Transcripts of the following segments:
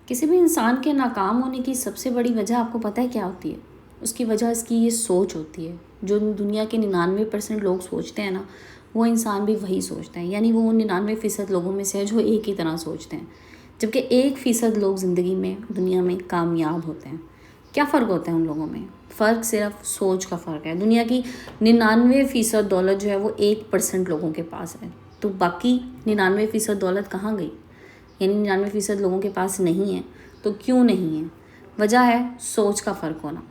किसी भी इंसान के नाकाम होने की सबसे बड़ी वजह आपको पता है क्या होती है? उसकी वजह इसकी ये सोच होती है। जो दुनिया के 99% लोग सोचते हैं ना, वो इंसान भी वही सोचते हैं। यानी वो 99% लोगों में से है जो एक ही तरह सोचते हैं, जबकि 1% लोग ज़िंदगी में दुनिया में कामयाब होते हैं। क्या फ़र्क होता है उन लोगों में? फ़र्क सिर्फ सोच का फ़र्क है। दुनिया की 99% दौलत जो है वो 1% लोगों के पास है। तो बाकी 99% दौलत कहाँ गई? यानी 99% लोगों के पास नहीं है। तो क्यों नहीं है? वजह है सोच का फ़र्क होना।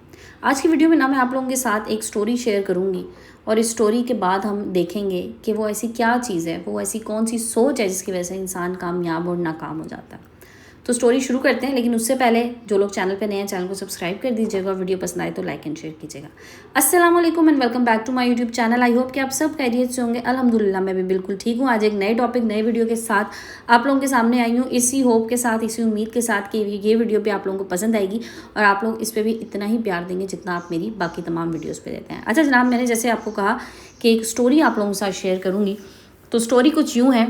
आज की वीडियो में ना मैं आप लोगों के साथ एक स्टोरी शेयर करूंगी और इस स्टोरी के बाद हम देखेंगे कि वो ऐसी क्या चीज़ है, वो ऐसी कौन सी सोच है जिसकी वजह से इंसान कामयाब और नाकाम हो जाता है। तो स्टोरी शुरू करते हैं, लेकिन उससे पहले जो लोग चैनल पे नए हैं चैनल को सब्सक्राइब कर दीजिएगा और वीडियो पसंद आए तो लाइक एंड शेयर कीजिएगा। अस्सलाम वालेकुम and welcome back to my YouTube channel. I hope कि आप सब खैरियत से होंगे। अल्हम्दुलिल्लाह मैं भी बिल्कुल ठीक हूँ। आज एक नए टॉपिक नए वीडियो के साथ आप लोगों के सामने आई हूँ, इसी होप के साथ, इसी उम्मीद के साथ कि ये वीडियो भी आप लोगों को पसंद आएगी और आप लोग इस पर भी इतना ही प्यार देंगे जितना आप मेरी बाकी तमाम वीडियोज़ पर देते हैं। अच्छा जनाब, मैंने जैसे आपको कहा कि एक स्टोरी आप लोगों के साथ शेयर करूँगी, तो स्टोरी कुछ यूँ है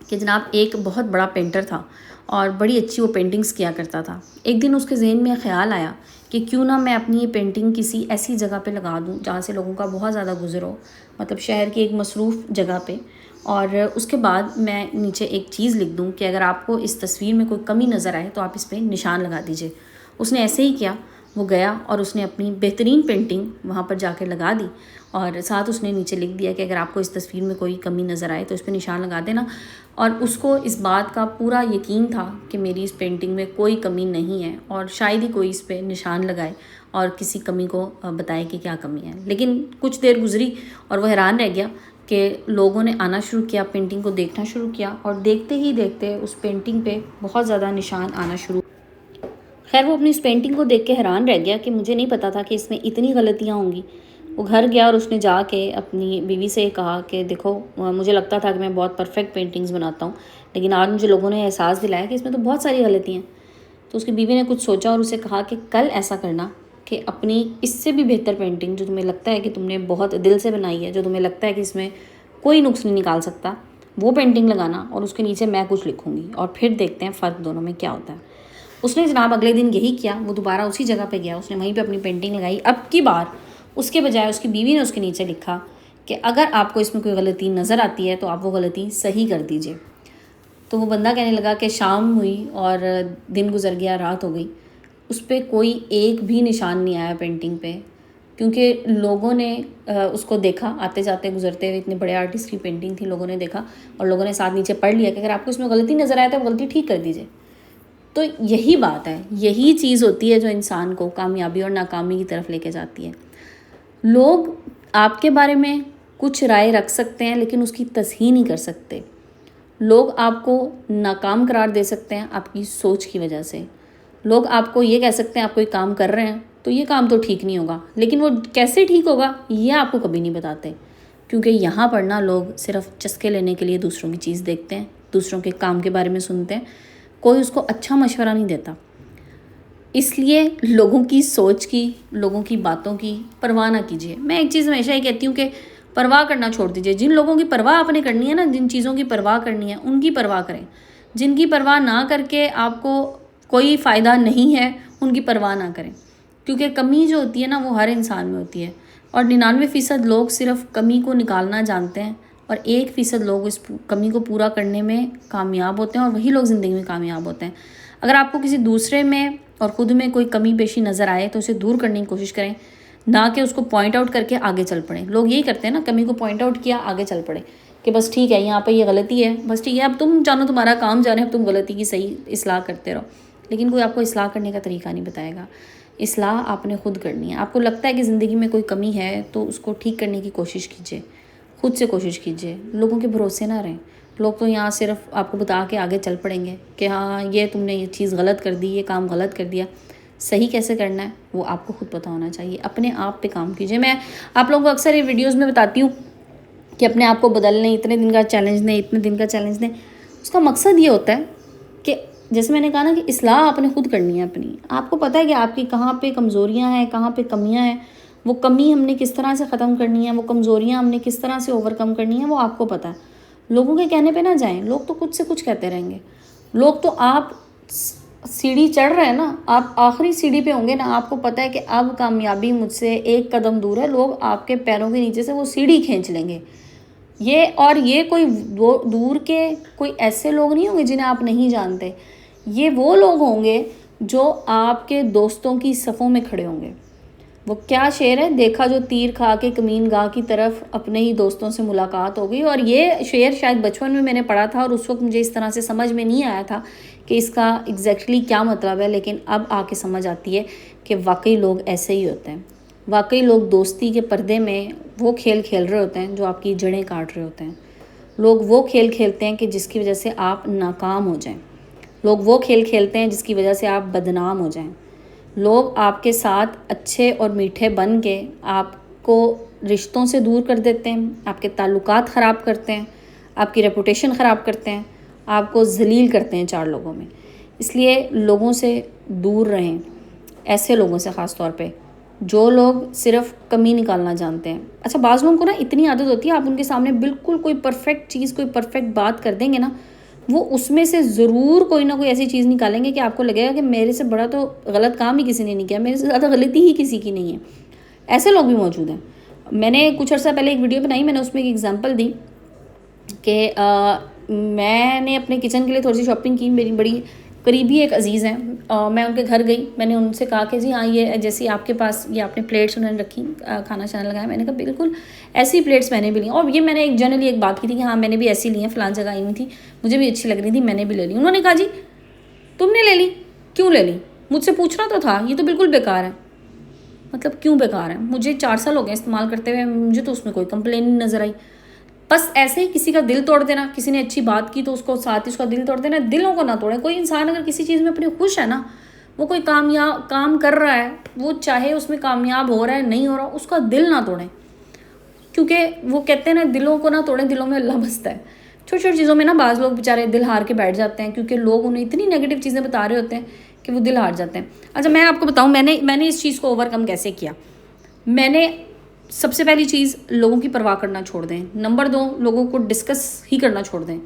कि जनाब एक बहुत बड़ा पेंटर था और बड़ी अच्छी वो पेंटिंग्स किया करता था। एक दिन उसके जहन में ख्याल आया कि क्यों ना मैं अपनी ये पेंटिंग किसी ऐसी जगह पे लगा दूँ जहाँ से लोगों का बहुत ज़्यादा गुजर हो, मतलब शहर की एक मसरूफ़ जगह पे। और उसके बाद मैं नीचे एक चीज़ लिख दूँ कि अगर आपको इस तस्वीर में कोई कमी नज़र आए तो आप इस पर निशान लगा दीजिए। उसने ऐसे ही किया। वो गया और उसने अपनी बेहतरीन पेंटिंग वहाँ पर जाकर लगा दी और साथ उसने नीचे लिख दिया कि अगर आपको इस तस्वीर में कोई कमी नज़र आए तो इस पर निशान लगा देना। और उसको इस बात का पूरा यकीन था कि मेरी इस पेंटिंग में कोई कमी नहीं है और शायद ही कोई इस पर निशान लगाए और किसी कमी को बताए कि क्या कमी है। लेकिन कुछ देर गुजरी और वह हैरान रह गया कि लोगों ने आना शुरू किया, पेंटिंग को देखना शुरू किया और देखते ही देखते उस पेंटिंग पे बहुत ज़्यादा निशान आना शुरू। खैर वो अपनी इस पेंटिंग को देख के हैरान रह गया कि मुझे नहीं पता था कि इसमें इतनी गलतियाँ होंगी। वो घर गया और उसने जाके अपनी बीवी से कहा कि देखो, मुझे लगता था कि मैं बहुत परफेक्ट पेंटिंग्स बनाता हूँ, लेकिन आज मुझे लोगों ने एहसास दिलाया कि इसमें तो बहुत सारी गलतियाँ हैं। तो उसकी बीवी ने कुछ सोचा और उसे कहा कि कल ऐसा करना कि अपनी इससे भी बेहतर पेंटिंग जो तुम्हें लगता है कि तुमने बहुत दिल से बनाई है, जो तुम्हें लगता है कि इसमें कोई नुक्स नहीं निकाल सकता, वो पेंटिंग लगाना और उसके नीचे मैं कुछ लिखूँगी और फिर देखते हैं फ़र्क दोनों में क्या होता है। उसने जनाब अगले दिन यही किया। वो दोबारा उसी जगह पे गया, उसने वहीं पे अपनी पेंटिंग लगाई। अब की बार उसके बजाय उसकी बीवी ने उसके नीचे लिखा कि अगर आपको इसमें कोई गलती नज़र आती है तो आप वो गलती सही कर दीजिए। तो वो बंदा कहने लगा कि शाम हुई और दिन गुजर गया, रात हो गई, उस पर कोई एक भी निशान नहीं आया पेंटिंग पे, क्योंकि लोगों ने उसको देखा आते जाते गुजरते हुए। इतने बड़े आर्टिस्ट की पेंटिंग थी, लोगों ने देखा और लोगों ने साथ नीचे पढ़ लिया कि अगर आपको इसमें गलती नज़र आए तो आप गलती ठीक कर दीजिए। तो यही बात है, यही चीज़ होती है जो इंसान को कामयाबी और नाकामी की तरफ लेके जाती है। लोग आपके बारे में कुछ राय रख सकते हैं लेकिन उसकी तस्हीह नहीं कर सकते। लोग आपको नाकाम करार दे सकते हैं आपकी सोच की वजह से। लोग आपको ये कह सकते हैं आप कोई काम कर रहे हैं तो ये काम तो ठीक नहीं होगा, लेकिन वो कैसे ठीक होगा ये आपको कभी नहीं बताते, क्योंकि यहाँ पर ना लोग सिर्फ चस्के लेने के लिए दूसरों की चीज़ देखते हैं, दूसरों के काम के बारे में सुनते हैं, कोई उसको अच्छा मशवरा नहीं देता। इसलिए लोगों की सोच की, लोगों की बातों की परवाह ना कीजिए। मैं एक चीज़ हमेशा ही कहती हूँ कि परवाह करना छोड़ दीजिए। जिन लोगों की परवाह आपने करनी है ना, जिन चीज़ों की परवाह करनी है उनकी परवाह करें। जिनकी परवाह ना करके आपको कोई फ़ायदा नहीं है उनकी परवाह ना करें, क्योंकि कमी जो होती है ना वो हर इंसान में होती है और 99% लोग सिर्फ कमी को निकालना जानते हैं और 1% लोग इस कमी को पूरा करने में कामयाब होते हैं और वही लोग ज़िंदगी में कामयाब होते हैं। अगर आपको किसी दूसरे में और ख़ुद में कोई कमी पेशी नज़र आए तो उसे दूर करने की कोशिश करें, ना कि उसको पॉइंट आउट करके आगे चल पड़े। लोग यही करते हैं ना, कमी को पॉइंट आउट किया, आगे चल पड़े कि बस ठीक है यहाँ पे ये गलती है, बस ठीक है, अब तुम जानो, तुम्हारा काम जाने, अब तुम गलती की सही इस्लाह करते रहो। लेकिन कोई आपको इस्लाह करने का तरीका नहीं बताएगा। इस्लाह आपने खुद करनी है। आपको लगता है कि ज़िंदगी में कोई कमी है तो उसको ठीक करने की कोशिश कीजिए, खुद से कोशिश कीजिए। लोगों के भरोसे ना रहें। लोग तो यहाँ सिर्फ आपको बता के आगे चल पड़ेंगे कि हाँ ये तुमने ये चीज़ गलत कर दी, ये काम गलत कर दिया। सही कैसे करना है वो आपको खुद पता होना चाहिए। अपने आप पे काम कीजिए। मैं आप लोगों को अक्सर ये वीडियोज़ में बताती हूँ कि अपने आप को बदल लें, इतने दिन का चैलेंज लें, इतने दिन का चैलेंज लें। उसका मकसद ये होता है कि जैसे मैंने कहा ना कि इस्लाह आपने खुद करनी है अपनी। आपको पता है कि आपकी कहाँ पे कमज़ोरियाँ हैं, कहाँ पे कमियाँ हैं, वो कमी हमने किस तरह से ख़त्म करनी है, वो कमज़ोरियाँ हमने किस तरह से ओवरकम करनी है, वो आपको पता है। लोगों के कहने पे ना जाएं। लोग तो कुछ से कुछ कहते रहेंगे। लोग तो आप सीढ़ी चढ़ रहे हैं ना, आप आखिरी सीढ़ी पे होंगे ना, आपको पता है कि अब कामयाबी मुझसे एक कदम दूर है, लोग आपके पैरों के नीचे से वो सीढ़ी खींच लेंगे। ये कोई दूर के कोई ऐसे लोग नहीं होंगे जिन्हें आप नहीं जानते, ये वो लोग होंगे जो आपके दोस्तों की सफ़ों में खड़े होंगे। वो क्या शेर है, देखा जो तीर खा के कमीन गाह की तरफ, अपने ही दोस्तों से मुलाकात हो गई। और ये शेर शायद बचपन में मैंने पढ़ा था और उस वक्त मुझे इस तरह से समझ में नहीं आया था कि इसका एग्जैक्टली क्या मतलब है, लेकिन अब आके समझ आती है कि वाकई लोग ऐसे ही होते हैं। वाकई लोग दोस्ती के पर्दे में वो खेल खेल रहे होते हैं जो आपकी जड़ें काट रहे होते हैं। लोग वो खेल खेलते हैं कि जिसकी वजह से आप नाकाम हो जाएं। लोग वो खेल खेलते हैं जिसकी वजह से आप बदनाम हो जाएं। लोग आपके साथ अच्छे और मीठे बन के आपको रिश्तों से दूर कर देते हैं, आपके ताल्लुकात ख़राब करते हैं, आपकी रेपुटेशन ख़राब करते हैं, आपको ज़लील करते हैं 4 लोगों में। इसलिए लोगों से दूर रहें, ऐसे लोगों से ख़ास तौर पे जो लोग सिर्फ कमी निकालना जानते हैं। अच्छा, बाज़ लोगों को ना इतनी आदत होती है, आप उनके सामने बिल्कुल कोई परफेक्ट चीज़, कोई परफेक्ट बात कर देंगे ना, वो उसमें से ज़रूर कोई ना कोई ऐसी चीज़ निकालेंगे कि आपको लगेगा कि मेरे से बड़ा तो गलत काम ही किसी ने नहीं किया, मेरे से ज़्यादा गलती ही किसी की नहीं है। ऐसे लोग भी मौजूद हैं। मैंने कुछ अर्सा पहले एक वीडियो बनाई, मैंने उसमें एक एग्जांपल दी कि मैंने अपने किचन के लिए थोड़ी सी शॉपिंग की। मेरी बड़ी करीबी एक अजीज़ हैं, मैं उनके घर गई, मैंने उनसे कहा कि जी हाँ, ये जैसे आपके पास ये आपने प्लेट्स उन्होंने रखी, खाना शाना लगाया। मैंने कहा बिल्कुल ऐसी प्लेट्स मैंने भी ली, और ये मैंने एक जनरली एक बात की थी कि हाँ मैंने भी ऐसी ली हैं, फ़लाँ जगह आई हुई थी, मुझे भी अच्छी लग रही थी, मैंने भी ले ली। उन्होंने कहा जी तुमने ले ली, क्यों ले ली, मुझसे पूछना तो था, ये तो बिल्कुल बेकार है। मतलब क्यों बेकार है? मुझे 4 साल हो गए इस्तेमाल करते हुए, मुझे तो उसमें कोई कंप्लेन नहीं नज़र आई। बस ऐसे ही किसी का दिल तोड़ देना, किसी ने अच्छी बात की तो उसको साथ ही उसका दिल तोड़ देना। दिलों को ना तोड़ें। कोई इंसान अगर किसी चीज़ में अपने खुश है ना, वो कोई काम कर रहा है, वो चाहे उसमें कामयाब हो रहा है नहीं हो रहा, उसका दिल ना तोड़ें, क्योंकि वो कहते हैं ना, दिलों को ना तोड़ें, दिलों में अल्लाह बसता है। छोटी छोटी चीज़ों में ना बाज़ लोग बेचारे दिल हार के बैठ जाते हैं, क्योंकि लोग उन्हें इतनी नेगेटिव चीज़ें बता रहे होते हैं कि वो दिल हार जाते हैं। अच्छा, मैं आपको बताऊँ मैंने इस चीज़ को ओवरकम कैसे किया। मैंने सबसे पहली चीज़, लोगों की परवाह करना छोड़ दें। नंबर 2, लोगों को डिस्कस ही करना छोड़ दें।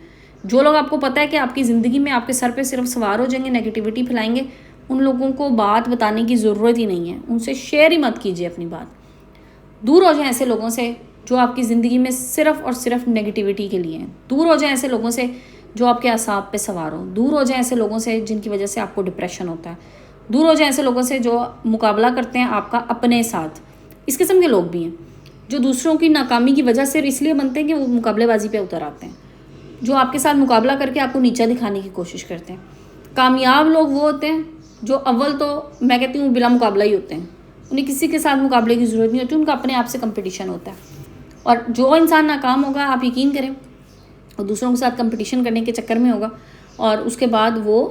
जो लोग आपको पता है कि आपकी ज़िंदगी में आपके सर पे सिर्फ सवार हो जाएंगे, नेगेटिविटी फैलाएंगे, उन लोगों को बात बताने की ज़रूरत ही नहीं है। उनसे शेयर ही मत कीजिए अपनी बात। दूर हो जाएं ऐसे लोगों से जो आपकी ज़िंदगी में सिर्फ और सिर्फ नेगेटिविटी के लिए हैं। दूर हो जाएं ऐसे लोगों से जो आपके असाब पे सवार हो। दूर हो जाएं ऐसे लोगों से जिनकी वजह से आपको डिप्रेशन होता है। दूर हो जाएं ऐसे लोगों से जो मुकाबला करते हैं आपका अपने साथ। इस किस्म के लोग भी हैं जो दूसरों की नाकामी की वजह से इसलिए बनते हैं कि वो मुकाबलेबाजी पे उतर आते हैं, जो आपके साथ मुकाबला करके आपको नीचा दिखाने की कोशिश करते हैं। कामयाब लोग वो होते हैं जो अव्वल तो मैं कहती हूँ बिला मुकाबला ही होते हैं। उन्हें किसी के साथ मुकाबले की ज़रूरत नहीं होती, उनका अपने आप से कंपटीशन होता है। और जो इंसान नाकाम होगा, आप यकीन करें, और दूसरों के साथ कंपटीशन करने के चक्कर में होगा, और उसके बाद वो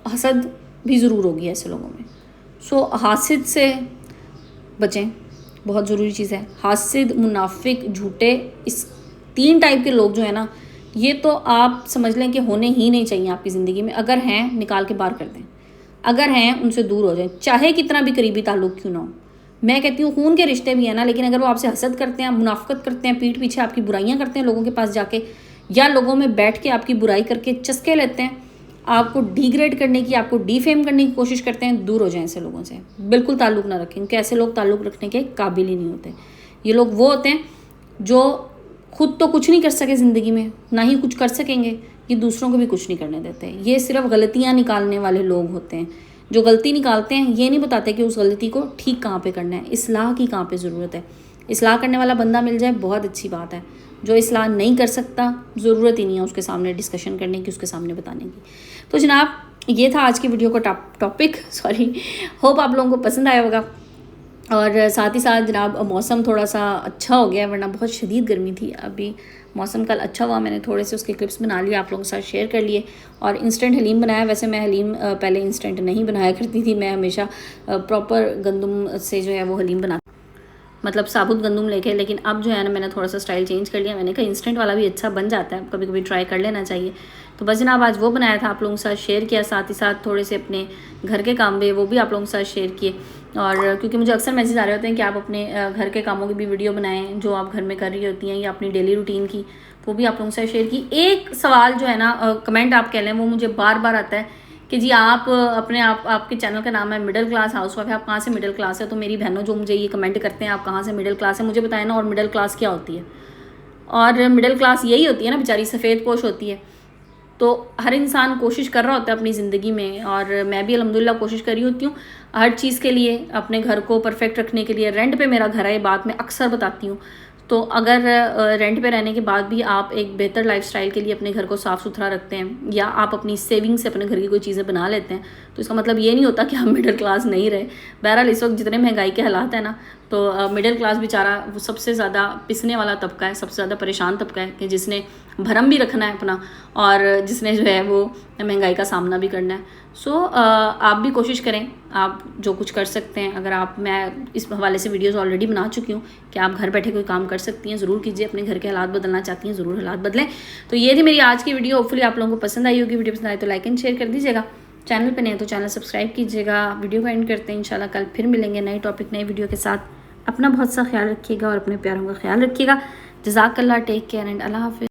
हसद भी ज़रूर होगी ऐसे लोगों में। सो हासिद से बचें, बहुत ज़रूरी चीज़ है। हासिद, मुनाफिक, झूठे, इस 3 टाइप के लोग जो है ना, ये तो आप समझ लें कि होने ही नहीं चाहिए आपकी ज़िंदगी में। अगर हैं, निकाल के बाहर कर दें। अगर हैं, उनसे दूर हो जाएं, चाहे कितना भी करीबी ताल्लुक़ क्यों ना हो। मैं कहती हूँ खून के रिश्ते भी हैं ना, लेकिन अगर वो आपसे हसद करते हैं, मुनाफिकत करते हैं, पीठ पीछे आपकी बुराइयाँ करते हैं लोगों के पास जाके, या लोगों में बैठ के आपकी बुराई करके चस्के लेते हैं, आपको डिग्रेड करने की, आपको डिफेम करने की कोशिश करते हैं, दूर हो जाएं ऐसे लोगों से। बिल्कुल ताल्लुक़ ना रखें, क्योंकि ऐसे लोग ताल्लुक़ रखने के काबिल ही नहीं होते। ये लोग वो होते हैं जो खुद तो कुछ नहीं कर सके ज़िंदगी में, ना ही कुछ कर सकेंगे, ये दूसरों को भी कुछ नहीं करने देते। ये सिर्फ गलतियाँ निकालने वाले लोग होते हैं। जो गलती निकालते हैं ये नहीं बताते कि उस गलती को ठीक कहाँ पे करना है, इस्लाह की कहाँ पे ज़रूरत है। इस्लाह करने वाला बंदा मिल जाए बहुत अच्छी बात है। जो इस्लाह नहीं कर सकता, ज़रूरत ही नहीं है उसके सामने डिस्कशन करने की, उसके सामने बताने की। तो जनाब, ये था आज की वीडियो का टॉपिक। सॉरी, होप आप लोगों को पसंद आया होगा। और साथ ही साथ जनाब, मौसम थोड़ा सा अच्छा हो गया, वरना बहुत शदीद गर्मी थी। अभी मौसम कल अच्छा हुआ, मैंने थोड़े से उसके क्लिप्स बना लिए, आप लोगों के साथ शेयर कर लिए। और इंस्टेंट हलीम बनाया। वैसे मैं हलीम पहले इंस्टेंट नहीं बनाया करती थी, मैं हमेशा प्रॉपर गंदम से जो है वो हलीम बना, मतलब साबुत गंदम लेके। लेकिन अब जो है ना, मैंने थोड़ा सा स्टाइल चेंज कर लिया। मैंने कहा इंस्टेंट वाला भी अच्छा बन जाता है, कभी कभी ट्राई कर लेना चाहिए। तो बस जनाब, आज वो बनाया था, आप लोगों के साथ शेयर किया। साथ ही साथ थोड़े से अपने घर के काम भी, वो भी आप लोगों के साथ शेयर किए। और क्योंकि मुझे अक्सर मैसेज आ रहे होते हैं कि आप अपने घर के कामों की भी वीडियो बनाएं, जो आप घर में कर रही होती हैं, या अपनी डेली रूटीन की, वो भी आप लोगों के साथ शेयर की। एक सवाल जो है ना, कमेंट आप कह लें, वो मुझे बार बार आता है कि जी आप अपने आप आपके चैनल का नाम है मिडिल क्लास हाउसवाइफ है, आप कहाँ से मिडिल क्लास है। तो मेरी बहनों जो मुझे ये कमेंट करते हैं आप कहाँ से मिडिल क्लास है, मुझे बताएं ना। और मिडिल क्लास क्या होती है? और मिडिल क्लास यही होती है ना बेचारी, सफ़ेद पोश होती है। तो हर इंसान कोशिश कर रहा होता है अपनी ज़िंदगी में, और मैं भी अल्हम्दुलिल्लाह कोशिश कर रही होती हूँ हर चीज़ के लिए, अपने घर को परफेक्ट रखने के लिए। रेंट पे मेरा घर है, ये बात मैं अक्सर बताती हूँ। तो अगर रेंट पे रहने के बाद भी आप एक बेहतर लाइफस्टाइल के लिए अपने घर को साफ़ सुथरा रखते हैं, या आप अपनी सेविंग से अपने घर की कोई चीज़ें बना लेते हैं, तो इसका मतलब ये नहीं होता कि हम मिडिल क्लास नहीं रहे। बहरहाल इस वक्त जितने महंगाई के हालात हैं ना, तो मिडिल क्लास बेचारा वो सबसे ज़्यादा पिसने वाला तबका है, सबसे ज़्यादा परेशान तबका है, कि जिसने भरम भी रखना है अपना, और जिसने जो है वो महंगाई का सामना भी करना है। सो आप भी कोशिश करें, आप जो कुछ कर सकते हैं। अगर आप, मैं इस हवाले से वीडियोस ऑलरेडी बना चुकी हूँ कि आप घर बैठे कोई काम कर सकती हैं, ज़रूर कीजिए। अपने घर के हालात बदलना चाहती हैं, ज़रूर हालात बदलें। तो ये थी मेरी आज की वीडियो। होपफुली आप लोगों को पसंद आई होगी। वीडियो पसंद आए तो लाइक एंड शेयर कर दीजिएगा। चैनल पर नए हैं तो चैनल सब्सक्राइब कीजिएगा। वीडियो को एंड करते हैं, इंशाल्लाह कल फिर मिलेंगे नए टॉपिक नए वीडियो के साथ। अपना बहुत सा ख्याल रखिएगा और अपने प्यारों का ख्याल रखिएगा। जज़ाकल्लाह, टेक केयर एंड अल्लाह हाफ़िज़।